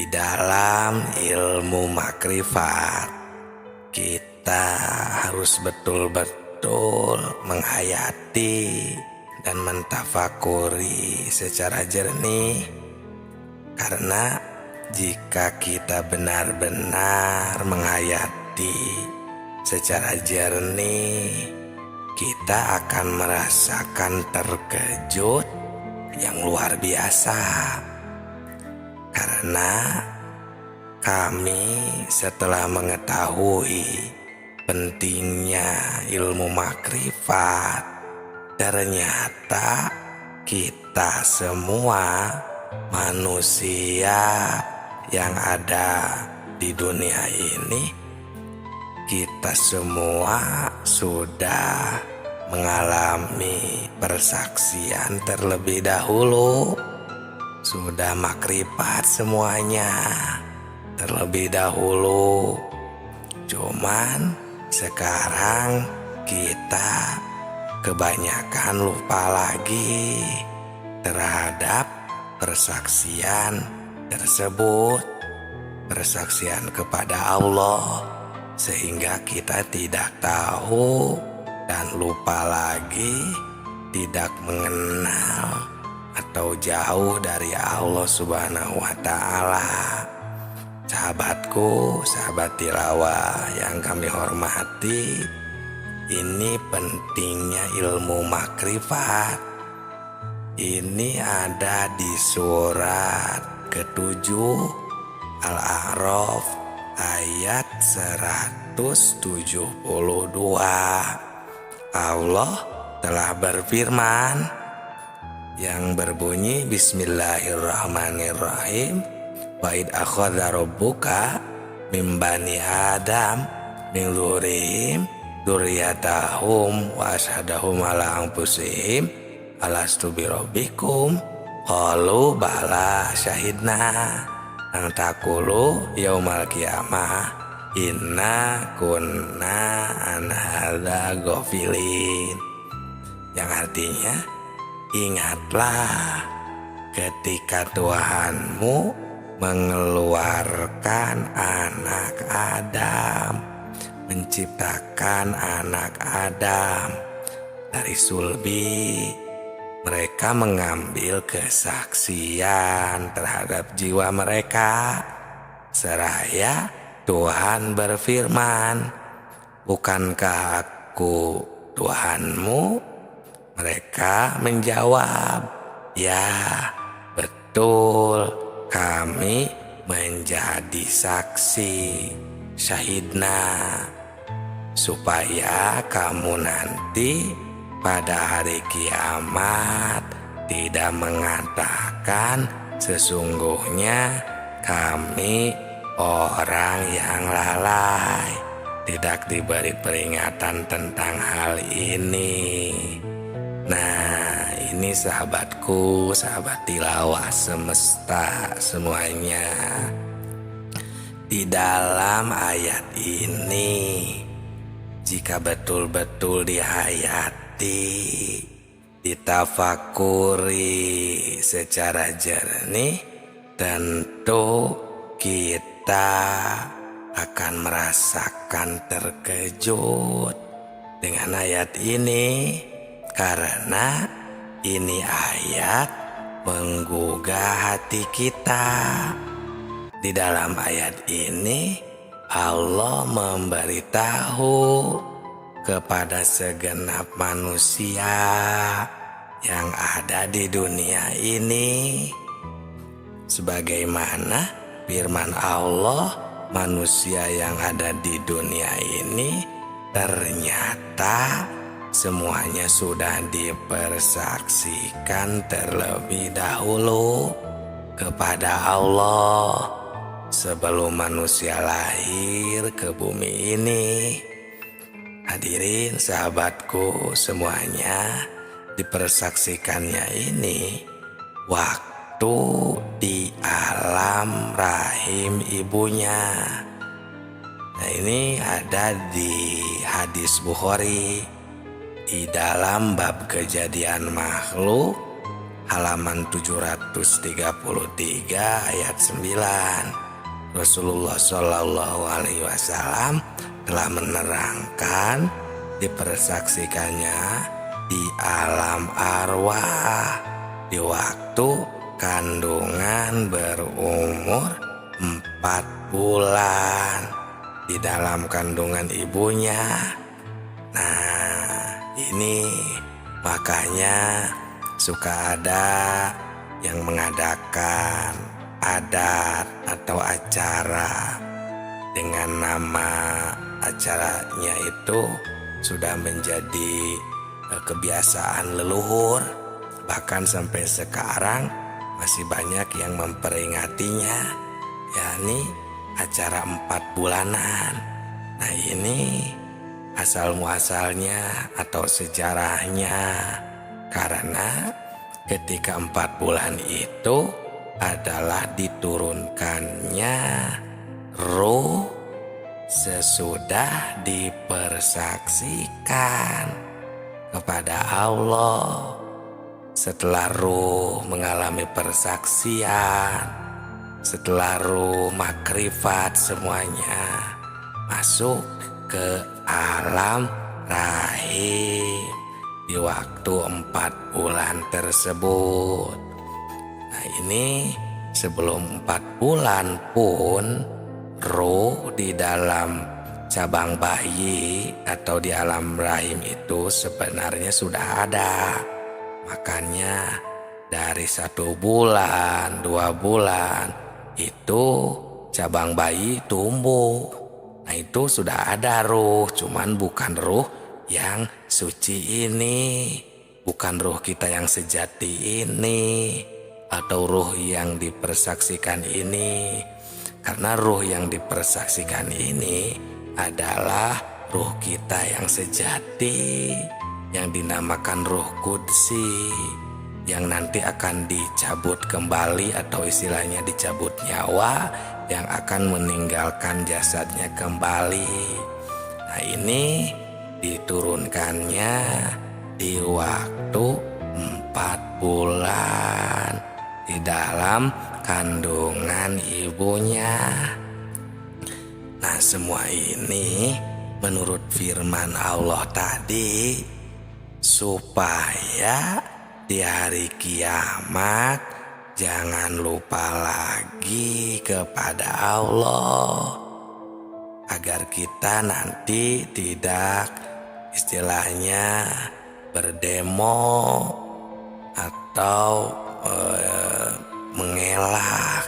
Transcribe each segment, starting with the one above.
Di dalam ilmu makrifat, kita harus betul-betul menghayati dan mentafakuri secara jernih. Karena jika kita benar-benar menghayati secara jernih, kita akan merasakan terkejut yang luar biasa. Karena kami setelah mengetahui pentingnya ilmu makrifat, ternyata kita semua manusia yang ada di dunia ini, kita semua sudah mengalami persaksian terlebih dahulu. Sudah makrifat semuanya terlebih dahulu. Cuman sekarang kita kebanyakan lupa lagi terhadap persaksian tersebut. Persaksian kepada Allah, sehingga kita tidak tahu dan lupa lagi, tidak mengenal atau jauh dari Allah Subhanahu wa Ta'ala. Sahabatku, sahabat tilawah yang kami hormati, ini pentingnya ilmu makrifat. Ini ada di surat ke-7 Al-A'raf ayat 172. Allah telah berfirman yang berbunyi Bismillahirrahmanirrahim, wa id akhadha rabbuka min bani Adam min dzurriyyahim dzurriyyatahum wa asyhadahum ala anfusihim alastu birabbikum qalu bala syahidna an taqulu yaumal qiyamah inna kunna an hadza ghafilin. Yang artinya, ingatlah ketika Tuhanmu mengeluarkan anak Adam, menciptakan anak Adam dari sulbi. Mereka mengambil kesaksian terhadap jiwa mereka. Seraya Tuhan berfirman, bukankah aku Tuhanmu? Mereka menjawab, ya betul, kami menjadi saksi, syahidna, supaya kamu nanti pada hari kiamat tidak mengatakan sesungguhnya kami orang yang lalai, tidak diberi peringatan tentang hal ini. Nah, ini sahabatku, sahabat tilawah semesta semuanya. Di dalam ayat ini, jika betul-betul dihayati, ditafakuri secara jernih, tentu kita akan merasakan terkejut dengan ayat ini. Karena ini ayat menggugah hati kita. Di dalam ayat ini Allah memberitahu kepada segenap manusia yang ada di dunia ini, sebagaimana firman Allah, manusia yang ada di dunia ini ternyata semuanya sudah dipersaksikan terlebih dahulu kepada Allah sebelum manusia lahir ke bumi ini. Hadirin sahabatku semuanya, dipersaksikannya ini waktu di alam rahim ibunya. Nah, ini ada di hadis Bukhari di dalam bab kejadian makhluk halaman 733 ayat 9. Rasulullah Shallallahu Alaihi Wasallam telah menerangkan dipersaksikannya di alam arwah di waktu kandungan berumur 4 bulan di dalam kandungan ibunya. Nah, ini makanya suka ada yang mengadakan adat atau acara dengan nama acaranya itu sudah menjadi kebiasaan leluhur, bahkan sampai sekarang masih banyak yang memperingatinya, yakni acara 4 bulanan. Nah, ini asal muasalnya atau sejarahnya karena ketika 4 bulan itu adalah diturunkannya ruh sesudah dipersaksikan kepada Allah. Setelah ruh mengalami persaksian, setelah ruh makrifat semuanya masuk ke alam rahim di waktu 4 bulan tersebut. Nah, ini sebelum 4 bulan pun ruh di dalam cabang bayi atau di alam rahim itu sebenarnya sudah ada. Makanya dari 1 bulan, 2 bulan itu cabang bayi tumbuh. Nah, itu sudah ada ruh, cuman bukan ruh yang suci ini, bukan ruh kita yang sejati ini, atau ruh yang dipersaksikan ini. Karena ruh yang dipersaksikan ini adalah ruh kita yang sejati, yang dinamakan ruh kudsi, yang nanti akan dicabut kembali atau istilahnya dicabut nyawa, yang akan meninggalkan jasadnya kembali. Nah, ini diturunkannya di waktu 4 bulan di dalam kandungan ibunya. Nah, semua ini menurut firman Allah tadi supaya di hari kiamat jangan lupa lagi kepada Allah, agar kita nanti tidak istilahnya berdemo atau mengelak,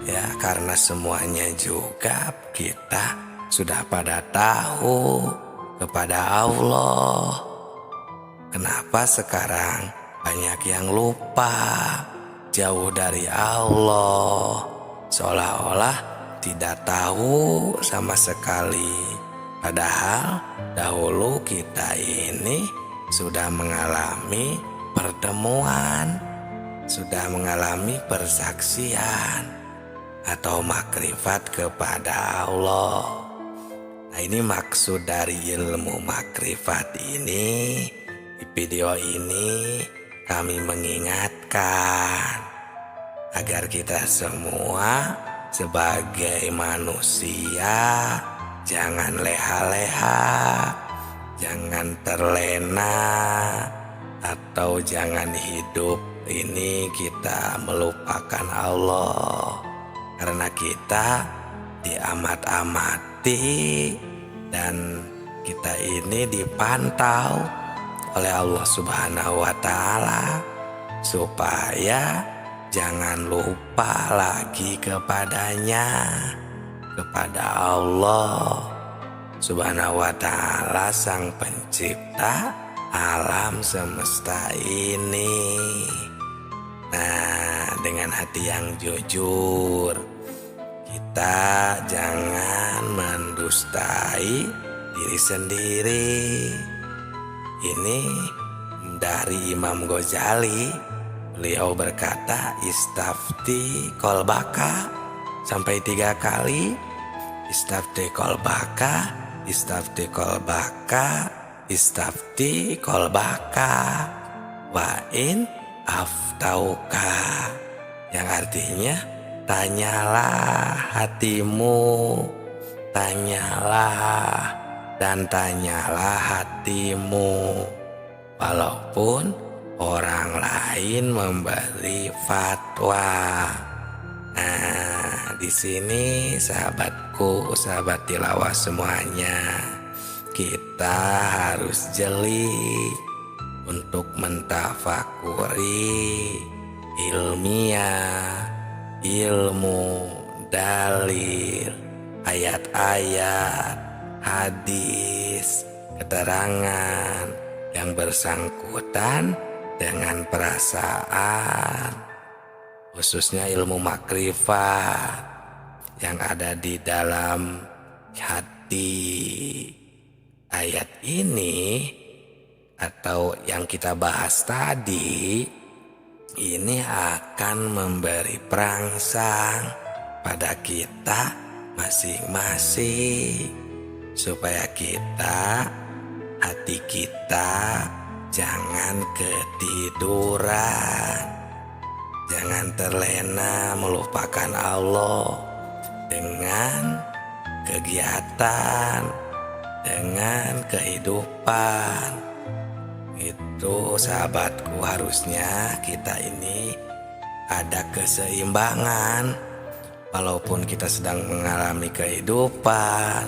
ya, karena semuanya juga kita sudah pada tahu kepada Allah. Kenapa sekarang banyak yang lupa, jauh dari Allah, seolah-olah tidak tahu sama sekali. Padahal dahulu kita ini sudah mengalami pertemuan, sudah mengalami persaksian atau makrifat kepada Allah. Nah, ini maksud dari ilmu makrifat ini. Di video ini kami mengingatkan agar kita semua sebagai manusia jangan leha-leha, jangan terlena, atau jangan hidup ini kita melupakan Allah. Karena kita diamat-amati dan kita ini dipantau oleh Allah Subhanahu wa Ta'ala supaya jangan lupa lagi kepadanya, kepada Allah Subhanahu wa Ta'ala, Sang Pencipta alam semesta ini. Nah, dengan hati yang jujur, kita jangan mendustai diri sendiri. Ini dari Imam Ghazali. Beliau berkata, istafti kolbaka, sampai 3 kali. Istafti kolbaka, istafti kolbaka, istafti kolbaka. Wa in aftauka, yang artinya tanyalah hatimu, tanyalah dan tanyalah hatimu, walaupun orang lain memberi fatwa. Nah, di sini sahabatku, sahabat tilawah semuanya, kita harus jeli untuk mentafakuri ilmiah, ilmu, dalil, ayat-ayat, hadis, keterangan yang bersangkutan dengan perasaan, khususnya ilmu makrifat yang ada di dalam hati. Ayat ini atau yang kita bahas tadi ini akan memberi perangsang pada kita masing-masing, supaya hati kita jangan ketiduran, jangan terlena melupakan Allah dengan kegiatan, dengan kehidupan. Itu sahabatku, harusnya kita ini ada keseimbangan. Walaupun kita sedang mengalami kehidupan,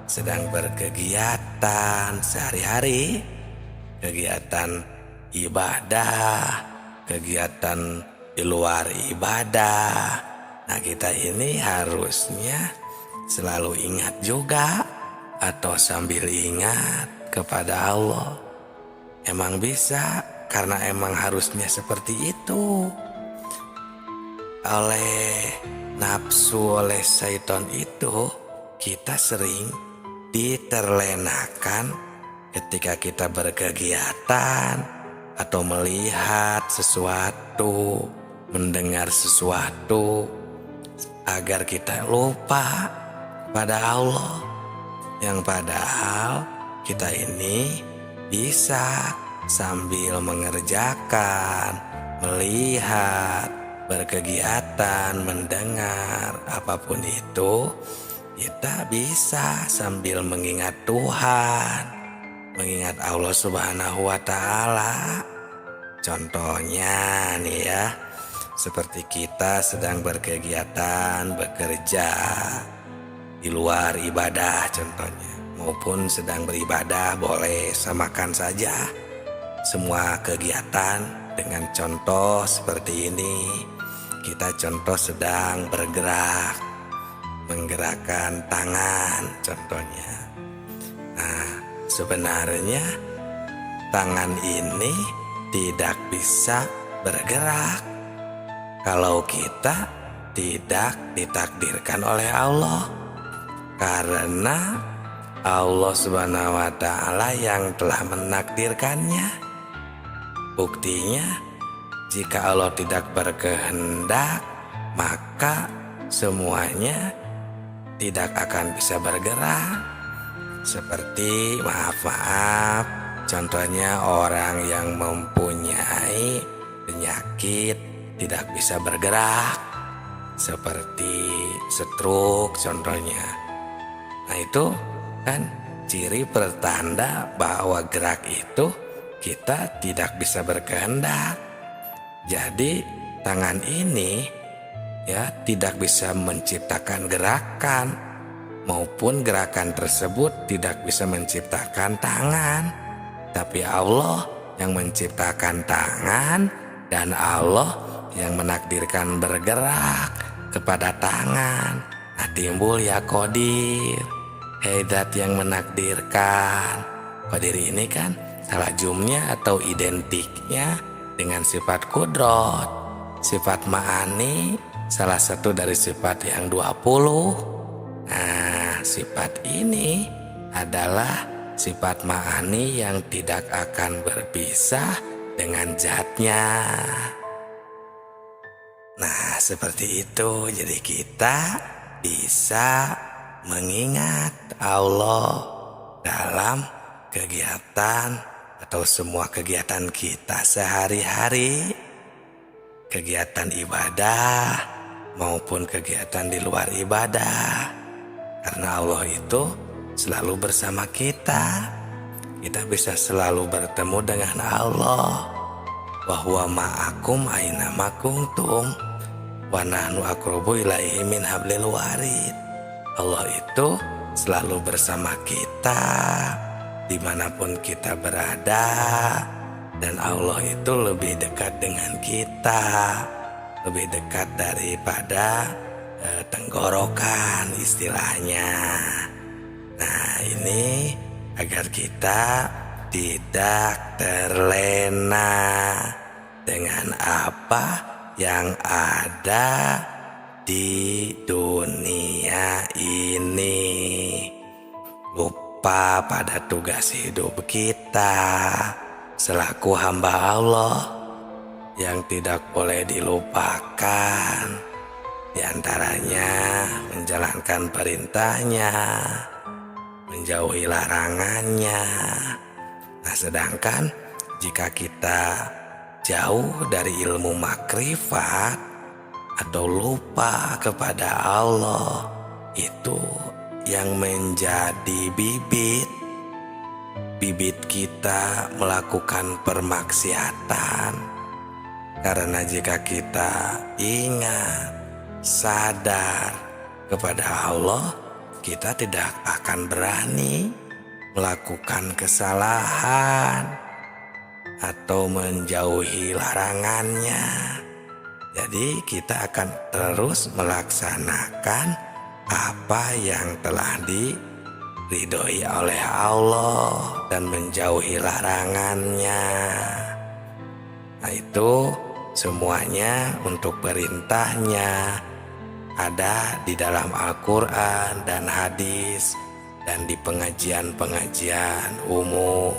sedang berkegiatan sehari-hari, kegiatan ibadah, kegiatan di luar ibadah. Nah, kita ini harusnya selalu ingat juga atau sambil ingat kepada Allah. Emang bisa, karena emang harusnya seperti itu. Oleh nafsu, oleh syaitan itu, kita sering diterlenakan ketika kita berkegiatan atau melihat sesuatu, mendengar sesuatu, agar kita lupa pada Allah, yang padahal kita ini bisa sambil mengerjakan, melihat, berkegiatan, mendengar, apapun itu, kita bisa sambil mengingat Tuhan, mengingat Allah Subhanahu wa Ta'ala. Contohnya nih ya, seperti kita sedang berkegiatan, bekerja di luar ibadah contohnya, maupun sedang beribadah, boleh samakan saja semua kegiatan dengan contoh seperti ini. Kita contoh sedang bergerak, menggerakkan tangan contohnya. Nah, sebenarnya tangan ini tidak bisa bergerak kalau kita tidak ditakdirkan oleh Allah, karena Allah Subhanahu wa Ta'ala yang telah menakdirkannya. Buktinya, jika Allah tidak berkehendak, maka semuanya tidak akan bisa bergerak. Seperti maaf, contohnya orang yang mempunyai penyakit tidak bisa bergerak, seperti stroke contohnya. Nah, itu kan ciri pertanda bahwa gerak itu kita tidak bisa berkehendak. Jadi tangan ini ya tidak bisa menciptakan gerakan, maupun gerakan tersebut tidak bisa menciptakan tangan. Tapi Allah yang menciptakan tangan, dan Allah yang menakdirkan bergerak kepada tangan. Nah, timbul ya Qadir, Zat yang menakdirkan. Qadir ini kan salah jumnya atau identiknya dengan sifat kudrot. Sifat ma'ani salah satu dari sifat yang 20. Nah, sifat ini adalah sifat ma'ani yang tidak akan berpisah dengan zatnya. Nah, seperti itu. Jadi kita bisa mengingat Allah dalam kegiatan atau semua kegiatan kita sehari-hari. kegiatan ibadah maupun kegiatan di luar ibadah. Karena Allah itu selalu bersama kita. Kita bisa selalu bertemu dengan Allah. Wa huwa ma'akum aina ma kuntum wa nahnu aqrabu ilaihi min hablil warid. Allah itu selalu bersama kita dimanapun kita berada, dan Allah itu lebih dekat dengan kita, lebih dekat daripada tenggorokan istilahnya. Nah, ini agar kita tidak terlena dengan apa yang ada di dunia ini, lupa pada tugas hidup kita selaku hamba Allah yang tidak boleh dilupakan. Di antaranya menjalankan perintahnya, menjauhi larangannya. Nah, sedangkan jika kita jauh dari ilmu makrifat atau lupa kepada Allah, itu yang menjadi bibit kita melakukan permaksiatan. Karena jika kita ingat, sadar kepada Allah, kita tidak akan berani melakukan kesalahan atau menjauhi larangannya. Jadi kita akan terus melaksanakan apa yang telah diridhoi oleh Allah dan menjauhi larangannya. Nah, itu semuanya untuk perintahnya ada di dalam Al-Quran dan hadis dan di pengajian-pengajian umum.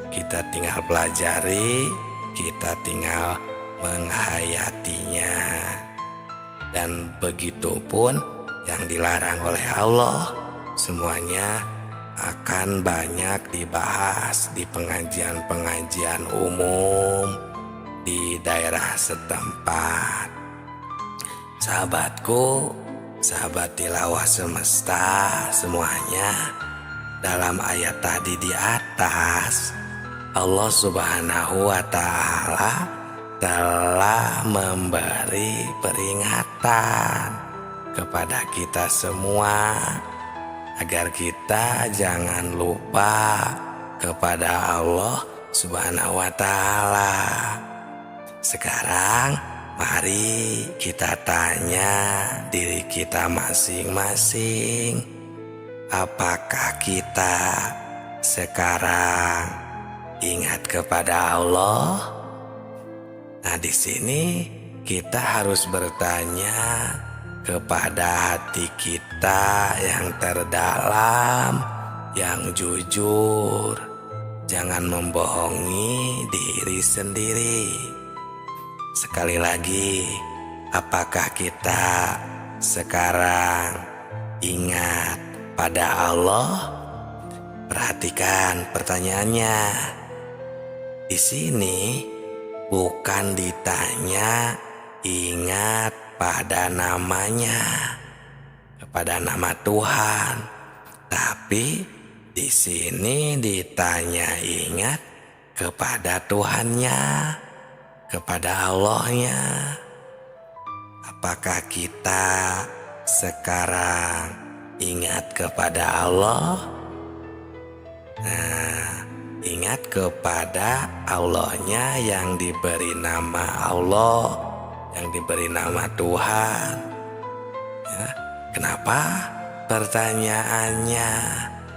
Kita tinggal pelajari, kita tinggal menghayatinya. Dan begitu pun yang dilarang oleh Allah, semuanya akan banyak dibahas di pengajian-pengajian umum di daerah setempat. Sahabatku, sahabat tilawah semesta semuanya, dalam ayat tadi di atas, Allah Subhanahu wa Ta'ala telah memberi peringatan kepada kita semua agar kita jangan lupa kepada Allah Subhanahu wa Ta'ala. Sekarang mari kita tanya diri kita masing-masing, apakah kita sekarang ingat kepada Allah? Nah, di sini kita harus bertanya kepada hati kita yang terdalam, yang jujur. Jangan membohongi diri sendiri. Sekali lagi, apakah kita sekarang ingat pada Allah? Perhatikan pertanyaannya. Di sini bukan ditanya ingat pada namanya, kepada nama Tuhan, tapi di sini ditanya ingat kepada Tuhannya, kepada Allahnya. Apakah kita sekarang ingat kepada Allah? Nah, ingat kepada Allahnya yang diberi nama Allah, yang diberi nama Tuhan. Ya, kenapa pertanyaannya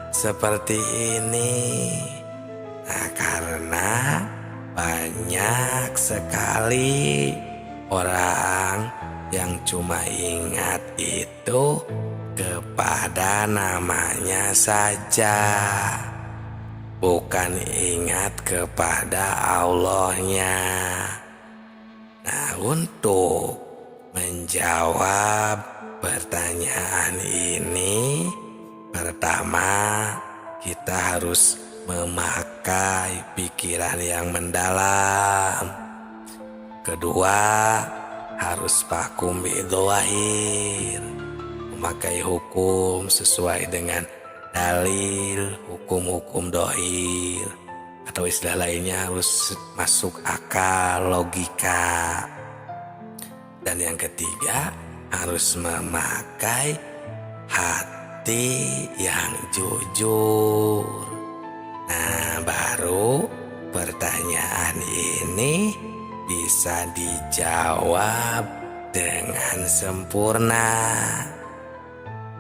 seperti ini? Nah, karena banyak sekali orang yang cuma ingat itu kepada namanya saja, bukan ingat kepada Allahnya. Nah, untuk menjawab pertanyaan ini, pertama kita harus memakai pikiran yang mendalam. Kedua, harus fakum bidzawahir, memakai hukum sesuai dengan dalil, hukum-hukum dohir, atau istilah lainnya harus masuk akal, logika. Dan yang ketiga, harus memakai hati yang jujur. Nah, baru pertanyaan ini bisa dijawab dengan sempurna.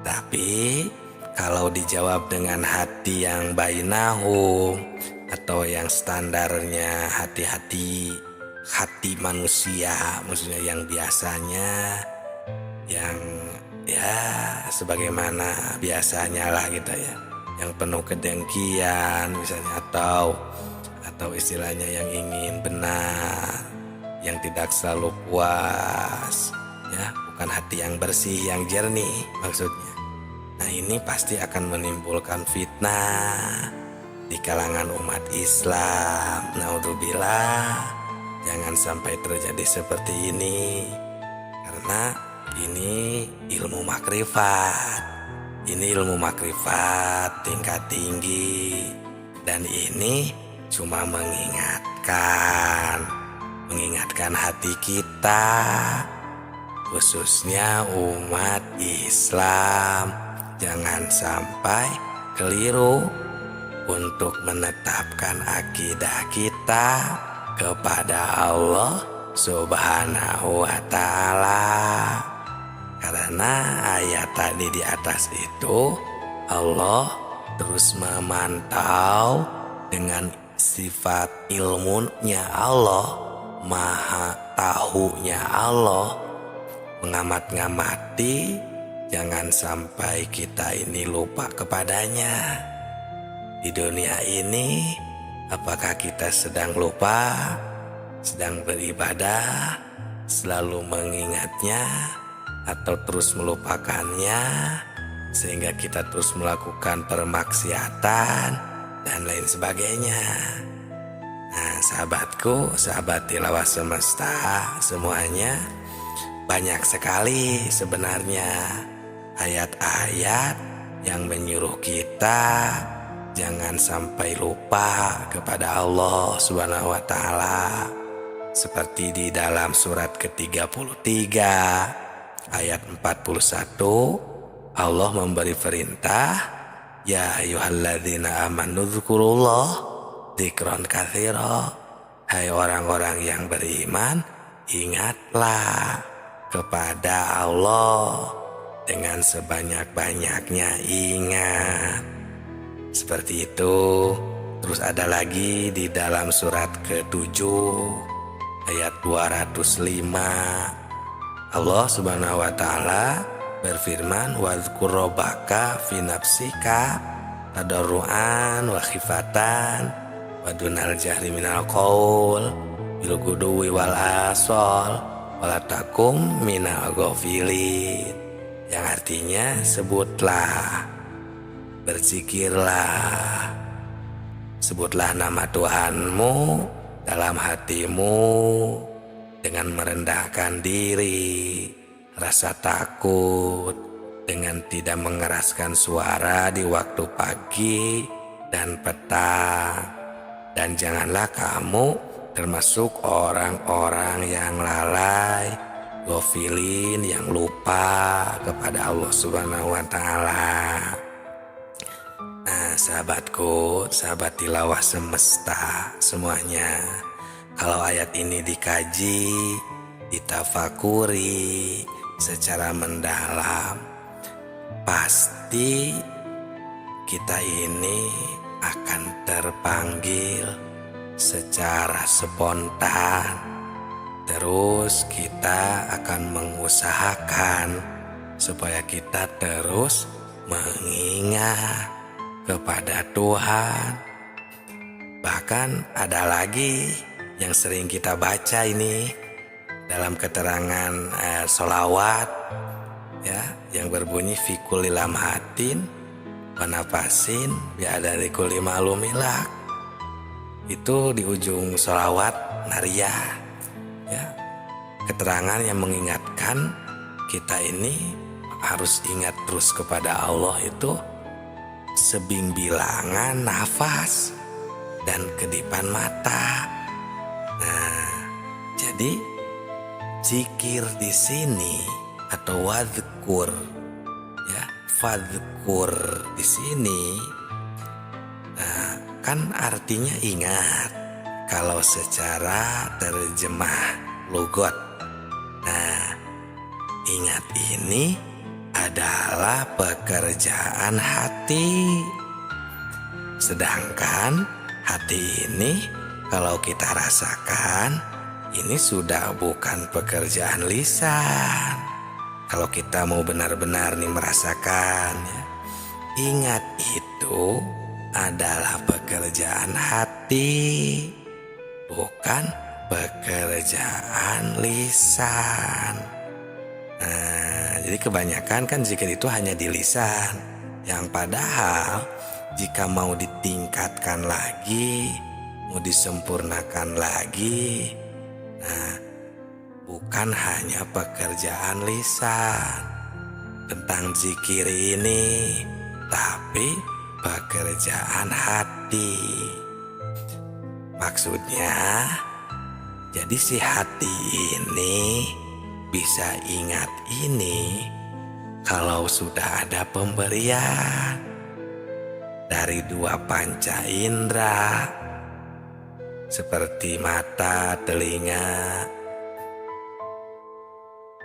Tapi kalau dijawab dengan hati yang bainahum atau yang standarnya hati-hati manusia, maksudnya yang biasanya, yang ya sebagaimana biasanya lah gitu ya, yang penuh kedengkian misalnya, atau istilahnya yang ingin benar, yang tidak selalu puas, ya, bukan hati yang bersih, yang jernih maksudnya. Nah, ini pasti akan menimbulkan fitnah di kalangan umat Islam. Naudzubillah, jangan sampai terjadi seperti ini, karena ini ilmu makrifat. Ini ilmu makrifat tingkat tinggi, dan ini cuma mengingatkan hati kita, khususnya umat Islam, jangan sampai keliru untuk menetapkan akidah kita kepada Allah Subhanahu wa ta'ala. Karena ayat tadi di atas itu, Allah terus memantau dengan sifat ilmunya Allah, maha tahunya Allah, mengamat-ngamati jangan sampai kita ini lupa kepadanya. Di dunia ini, apakah kita sedang lupa, sedang beribadah, selalu mengingatnya, atau terus melupakannya, sehingga kita terus melakukan permaksiatan dan lain sebagainya. Nah, sahabatku, sahabat tilawah semesta semuanya, banyak sekali sebenarnya ayat-ayat yang menyuruh kita jangan sampai lupa kepada Allah Subhanahu wa ta'ala. Seperti di dalam surat ke-33 ayat 41, Allah memberi perintah, ya ayyuhalladzina amanu dzkurullah dzikran katsira. Hai orang-orang yang beriman, ingatlah kepada Allah dengan sebanyak-banyaknya ingat. Seperti itu. Terus ada lagi di dalam surat ke-7 ayat 205, Allah Subhanahu wa ta'ala berfirman, wadzkur rabbaka fi nafsika tadarruan wa khifatan wa dunal jahri minal qaul bil guduwi wal asal wala takum minal ghafilin. Yang artinya, sebutlah, berzikirlah, sebutlah nama Tuhanmu dalam hatimu dengan merendahkan diri, rasa takut, dengan tidak mengeraskan suara di waktu pagi dan petang. Dan janganlah kamu termasuk orang-orang yang lalai, ghafilin, yang lupa kepada Allah Subhanahu wa ta'ala. Nah, sahabatku, sahabat tilawah semesta semuanya, kalau ayat ini dikaji, ditafakuri secara mendalam, pasti kita ini akan terpanggil secara spontan. Terus kita akan mengusahakan supaya kita terus mengingat kepada Tuhan. Bahkan ada lagi yang sering kita baca ini dalam keterangan sholawat, ya, yang berbunyi fi kulli lamhatin wa nafasin bi'adadi kulli ma'lumilak. Itu di ujung sholawat nariyah, ya. keterangan yang mengingatkan kita ini harus ingat terus kepada Allah itu sebimbilangan nafas dan kedipan mata. Nah, jadi zikir di sini atau wadzkur, ya, fadzkur di sini, nah, kan artinya ingat kalau secara terjemah logot. Nah, ingat ini adalah pekerjaan hati. Sedangkan hati ini kalau kita rasakan, ini sudah bukan pekerjaan lisan. Kalau kita mau benar-benar nih merasakan, ya, ingat itu adalah pekerjaan hati, bukan pekerjaan lisan. Nah, jadi kebanyakan kan zikir itu hanya di lisan, yang padahal jika mau ditingkatkan lagi, mau disempurnakan lagi, nah, bukan hanya pekerjaan lisan tentang zikir ini, tapi pekerjaan hati. Maksudnya, jadi si hati ini bisa ingat ini kalau sudah ada pemberian dari dua panca indera seperti mata, telinga,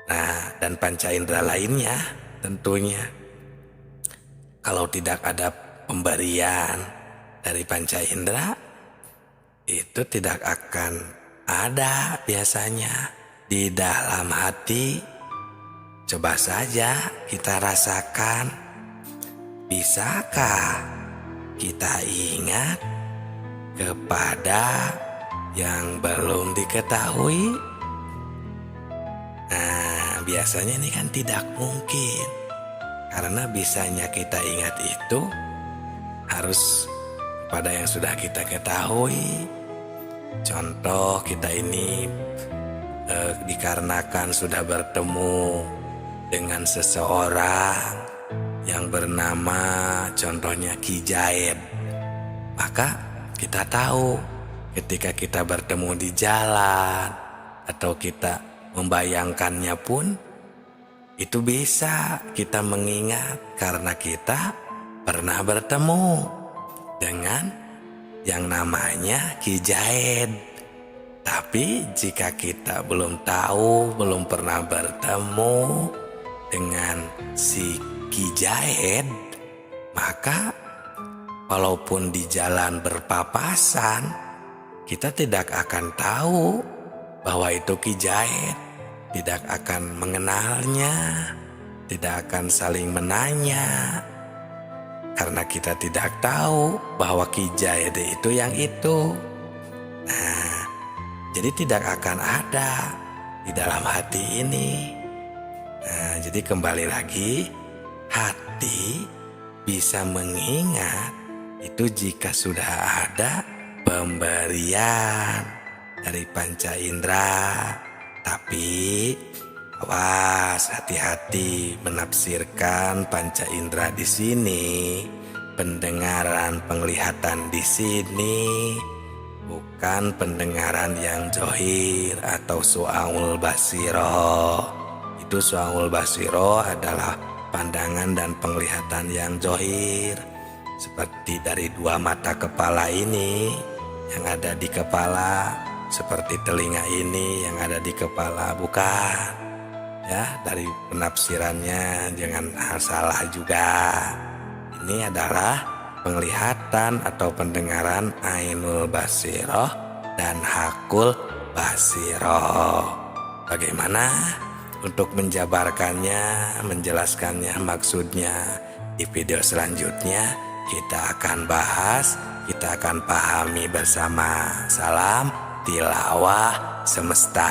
nah, dan panca indera lainnya tentunya. Kalau tidak ada pemberian dari panca indera, itu tidak akan ada biasanya di dalam hati. Coba saja kita rasakan, bisakah kita ingat kepada yang belum diketahui? Nah, biasanya ini kan tidak mungkin, karena bisanya kita ingat itu harus pada yang sudah kita ketahui. Contoh, kita ini dikarenakan sudah bertemu dengan seseorang yang bernama contohnya Ki Jaid, maka kita tahu ketika kita bertemu di jalan atau kita membayangkannya pun, itu bisa kita mengingat karena kita pernah bertemu dengan yang namanya Ki Jaid. Tapi jika kita belum tahu, belum pernah bertemu dengan si Ki Jaid, maka walaupun di jalan berpapasan, kita tidak akan tahu bahwa itu Ki Jaid, tidak akan mengenalnya, tidak akan saling menanya, karena kita tidak tahu bahwa Ki Jaid itu yang itu. Nah, jadi tidak akan ada di dalam hati ini. Nah, jadi kembali lagi, hati bisa mengingat itu jika sudah ada pemberian dari panca indera. Tapi awas, hati-hati menafsirkan panca indera di sini, pendengaran, penglihatan di sini, bukan pendengaran yang johir atau su'aul basiro. Itu su'aul basiro adalah pandangan dan penglihatan yang johir, seperti dari dua mata kepala ini yang ada di kepala, seperti telinga ini yang ada di kepala, bukan. Ya, dari penafsirannya jangan salah juga. Ini adalah penglihatan atau pendengaran ainul basiroh dan hakul basiroh. Bagaimana untuk menjabarkannya, menjelaskannya maksudnya di video selanjutnya kita akan bahas, kita akan pahami bersama. Salam tilawah semesta.